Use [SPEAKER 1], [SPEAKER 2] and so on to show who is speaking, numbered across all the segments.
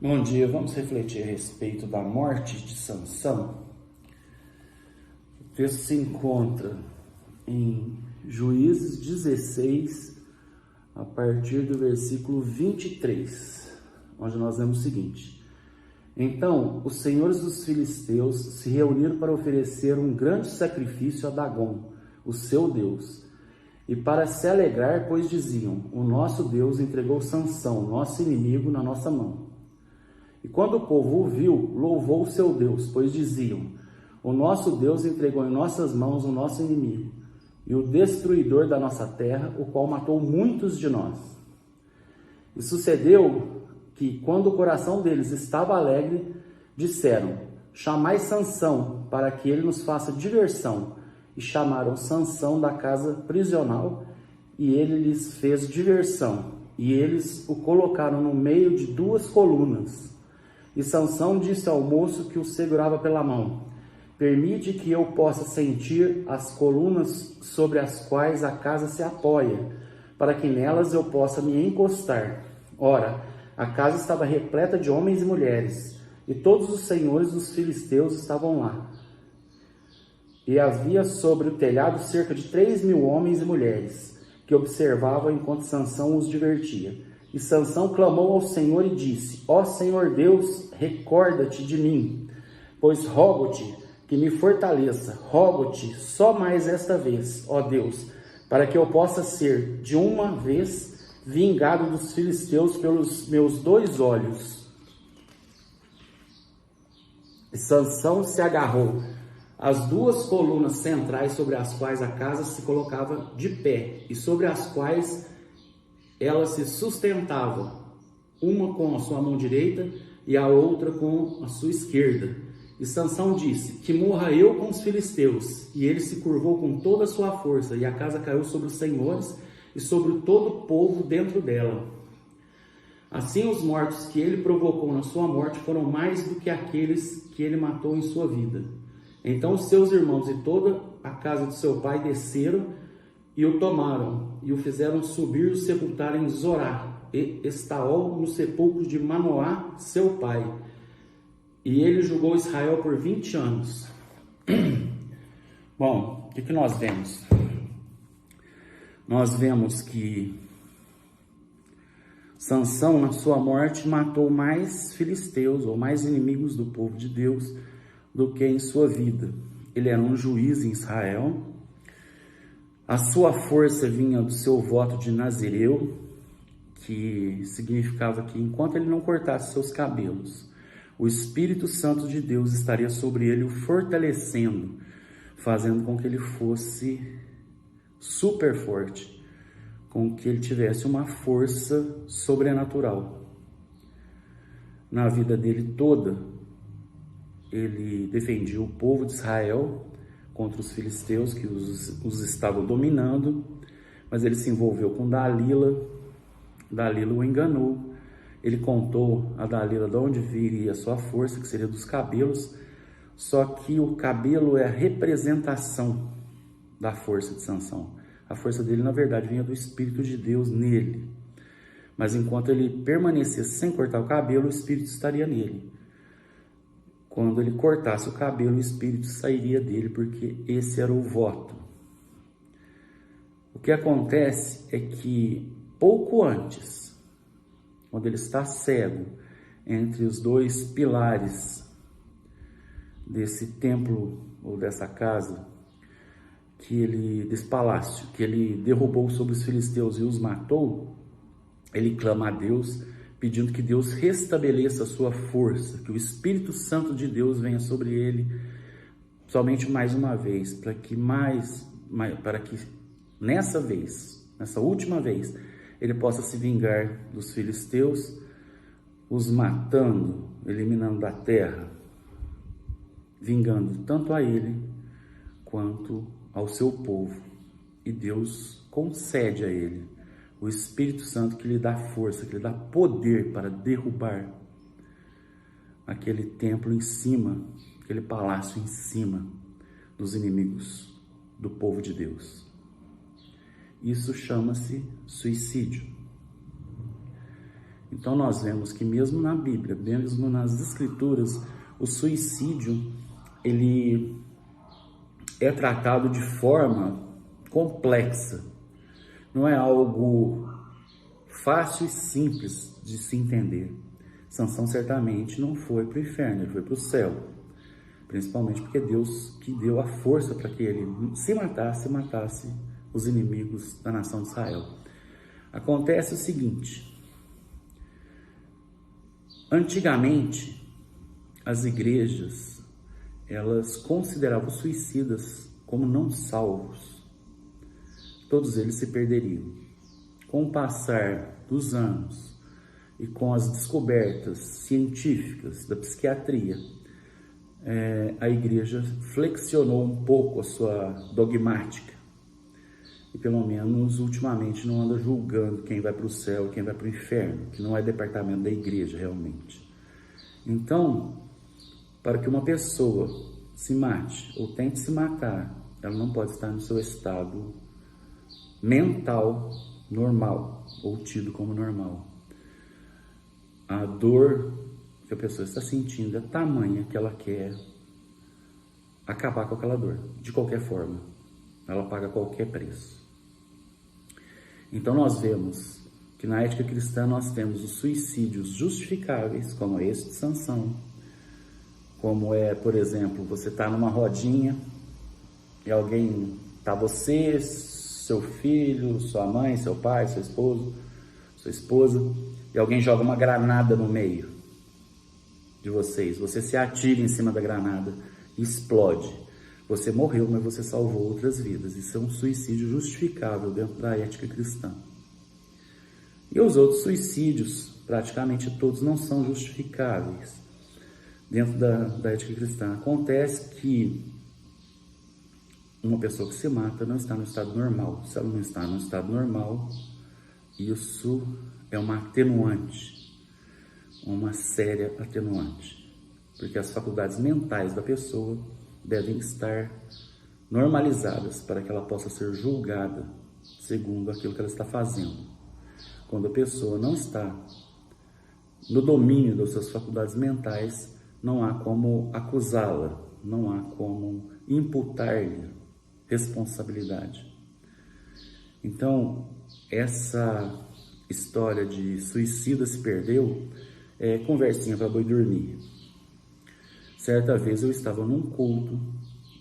[SPEAKER 1] Bom dia, vamos refletir a respeito da morte de Sansão. O texto se encontra em Juízes 16, a partir do versículo 23, onde nós lemos o seguinte: Então os senhores dos filisteus se reuniram para oferecer um grande sacrifício a Dagom, o seu Deus, e para se alegrar, pois diziam: O nosso Deus entregou Sansão, nosso inimigo, na nossa mão. E quando o povo o viu, louvou o seu Deus, pois diziam: O nosso Deus entregou em nossas mãos o nosso inimigo, e o destruidor da nossa terra, o qual matou muitos de nós. E sucedeu que, quando o coração deles estava alegre, disseram: Chamai Sansão, para que ele nos faça diversão. E chamaram Sansão da casa prisional, e ele lhes fez diversão. E eles o colocaram no meio de duas colunas. E Sansão disse ao moço que o segurava pela mão: Permite que eu possa sentir as colunas sobre as quais a casa se apoia, para que nelas eu possa me encostar. Ora, a casa estava repleta de homens e mulheres, e todos os senhores dos filisteus estavam lá. E havia sobre o telhado cerca de 3.000 homens e mulheres, que observavam enquanto Sansão os divertia. E Sansão clamou ao Senhor e disse: Ó Senhor Deus, recorda-te de mim, pois rogo-te que me fortaleça, rogo-te só mais esta vez, ó Deus, para que eu possa ser, de uma vez, vingado dos filisteus pelos meus 2 olhos. E Sansão se agarrou às 2 colunas centrais sobre as quais a casa se colocava de pé, e sobre as quais ela se sustentava, uma com a sua mão direita e a outra com a sua esquerda. E Sansão disse: Que morra eu com os filisteus. E ele se curvou com toda a sua força, e a casa caiu sobre os senhores e sobre todo o povo dentro dela. Assim os mortos que ele provocou na sua morte foram mais do que aqueles que ele matou em sua vida. Então os seus irmãos e toda a casa de seu pai desceram e o tomaram, e o fizeram subir e o sepultar em Zorá, e Estaol no sepulcro de Manoá, seu pai. E ele julgou Israel por 20 anos. Bom, o que nós vemos? Nós vemos que Sansão, na sua morte, matou mais filisteus, ou mais inimigos do povo de Deus, do que em sua vida. Ele era um juiz em Israel. A sua força vinha do seu voto de Nazireu, que significava que enquanto ele não cortasse seus cabelos, o Espírito Santo de Deus estaria sobre ele, o fortalecendo, fazendo com que ele fosse super forte, com que ele tivesse uma força sobrenatural. Na vida dele toda, ele defendia o povo de Israel contra os filisteus que os estavam dominando, mas ele se envolveu com Dalila. Dalila o enganou. Ele contou a Dalila de onde viria a sua força, que seria dos cabelos, só que o cabelo é a representação da força de Sansão. A força dele, na verdade, vinha do Espírito de Deus nele. Mas enquanto ele permanecesse sem cortar o cabelo, o Espírito estaria nele. Quando ele cortasse o cabelo, o Espírito sairia dele, porque esse era o voto. O que acontece é que, pouco antes, quando ele está cego, entre os 2 pilares desse templo, ou dessa casa, desse palácio, que ele derrubou sobre os filisteus e os matou, ele clama a Deus, pedindo que Deus restabeleça a sua força, que o Espírito Santo de Deus venha sobre ele somente mais uma vez, para que nessa última vez, ele possa se vingar dos filisteus, os matando, eliminando da terra, vingando tanto a ele quanto ao seu povo. E Deus concede a ele o Espírito Santo, que lhe dá força, que lhe dá poder para derrubar aquele templo em cima, aquele palácio em cima dos inimigos do povo de Deus. Isso chama-se suicídio. Então nós vemos que mesmo na Bíblia, mesmo nas Escrituras, o suicídio, ele é tratado de forma complexa. Não é algo fácil e simples de se entender. Sansão certamente não foi para o inferno, ele foi para o céu. Principalmente porque Deus que deu a força para que ele se matasse os inimigos da nação de Israel. Acontece o seguinte: antigamente as igrejas, elas consideravam os suicidas como não salvos. Todos eles se perderiam. Com o passar dos anos e com as descobertas científicas da psiquiatria, a igreja flexionou um pouco a sua dogmática e pelo menos ultimamente não anda julgando quem vai para o céu e quem vai para o inferno, que não é departamento da igreja realmente. Então, para que uma pessoa se mate ou tente se matar, ela não pode estar no seu estado mental normal ou tido como normal. A dor que a pessoa está sentindo é tamanha que ela quer acabar com aquela dor, de qualquer forma. Ela paga qualquer preço. Então nós vemos que na ética cristã nós temos os suicídios justificáveis, como esse de Sansão, como é, por exemplo, você está numa rodinha e alguém, está você, seu filho, sua mãe, seu pai, seu esposo, sua esposa, e alguém joga uma granada no meio de vocês, você se atira em cima da granada e explode. Você morreu, mas você salvou outras vidas. Isso é um suicídio justificável dentro da ética cristã. E os outros suicídios, praticamente todos, não são justificáveis dentro da ética cristã. Acontece que uma pessoa que se mata não está no estado normal. Se ela não está no estado normal, isso é uma atenuante, uma séria atenuante, porque as faculdades mentais da pessoa devem estar normalizadas para que ela possa ser julgada segundo aquilo que ela está fazendo. Quando a pessoa não está no domínio das suas faculdades mentais, não há como acusá-la, não há como imputar-lhe responsabilidade. Então, essa história de suicida se perdeu é conversinha para boi dormir. Certa vez eu estava num culto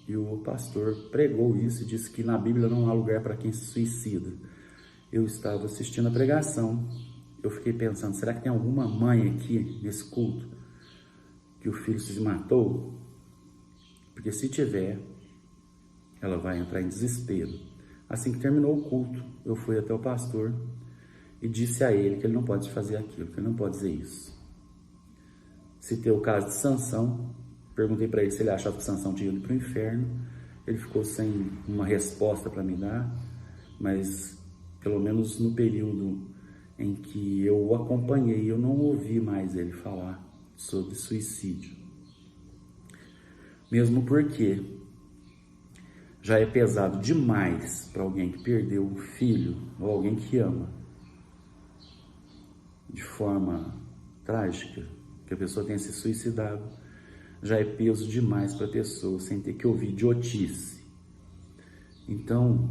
[SPEAKER 1] e o pastor pregou isso e disse que na Bíblia não há lugar para quem se suicida. Eu estava assistindo a pregação, eu fiquei pensando, será que tem alguma mãe aqui nesse culto que o filho se matou? Porque se tiver, ela vai entrar em desespero. Assim que terminou o culto, eu fui até o pastor e disse a ele que ele não pode fazer aquilo, que ele não pode dizer isso. Citei o caso de Sansão, perguntei para ele se ele achava que Sansão tinha ido para o inferno. Ele ficou sem uma resposta para me dar, mas pelo menos no período em que eu o acompanhei, eu não ouvi mais ele falar sobre suicídio. Mesmo porque já é pesado demais para alguém que perdeu um filho ou alguém que ama de forma trágica, que a pessoa tenha se suicidado, já é peso demais para a pessoa sem ter que ouvir idiotice. Então,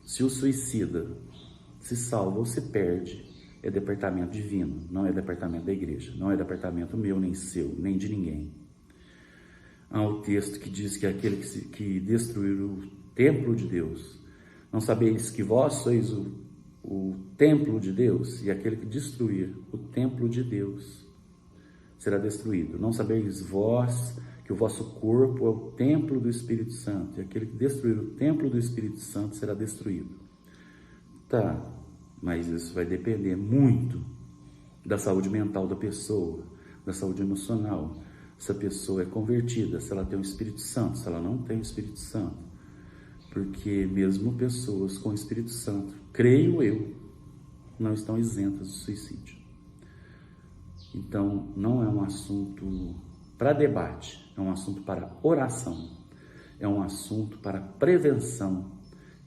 [SPEAKER 1] se o suicida se salva ou se perde, é departamento divino, não é departamento da igreja, não é departamento meu, nem seu, nem de ninguém. Há o texto que diz que aquele que destruir o templo de Deus, não sabeis que vós sois o templo de Deus, e aquele que destruir o templo de Deus será destruído. Não sabeis vós que o vosso corpo é o templo do Espírito Santo, e aquele que destruir o templo do Espírito Santo será destruído. Tá, mas isso vai depender muito da saúde mental da pessoa, da saúde emocional, se a pessoa é convertida, se ela tem o Espírito Santo, se ela não tem o Espírito Santo. Porque mesmo pessoas com o Espírito Santo, creio eu, não estão isentas do suicídio. Então, não é um assunto para debate, é um assunto para oração, é um assunto para prevenção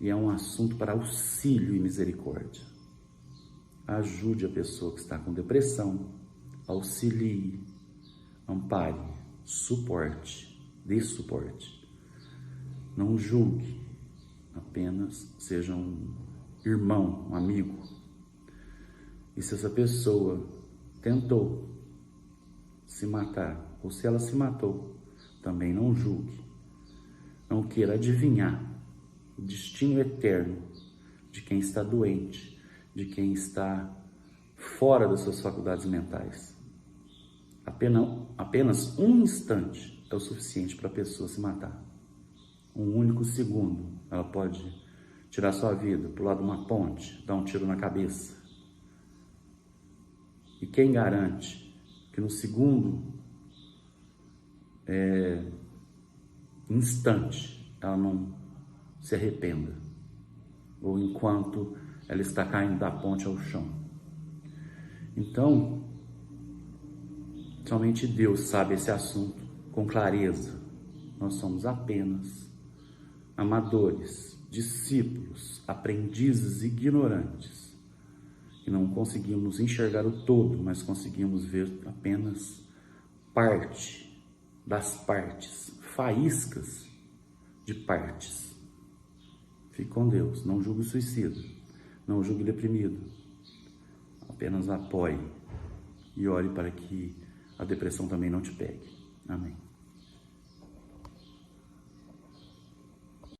[SPEAKER 1] e é um assunto para auxílio e misericórdia. ajude a pessoa que está com depressão, auxilie, ampare, suporte, dê suporte. Não julgue, apenas seja um irmão, um amigo. E se essa pessoa tentou se matar, ou se ela se matou, também não julgue. Não queira adivinhar o destino eterno de quem está doente, de quem está fora das suas faculdades mentais. Apenas um instante é o suficiente para a pessoa se matar. Um único segundo, ela pode tirar sua vida, pular de uma ponte, dar um tiro na cabeça. E quem garante que no segundo instante ela não se arrependa, ou enquanto ela está caindo da ponte ao chão? Então, somente Deus sabe esse assunto com clareza. Nós somos apenas amadores, discípulos, aprendizes ignorantes, que não conseguimos enxergar o todo, mas conseguimos ver apenas parte das partes, faíscas de partes. Fique com Deus, não julgue o suicida, não julgue o deprimido, apenas apoie e ore para que a depressão também não te pegue. Amém.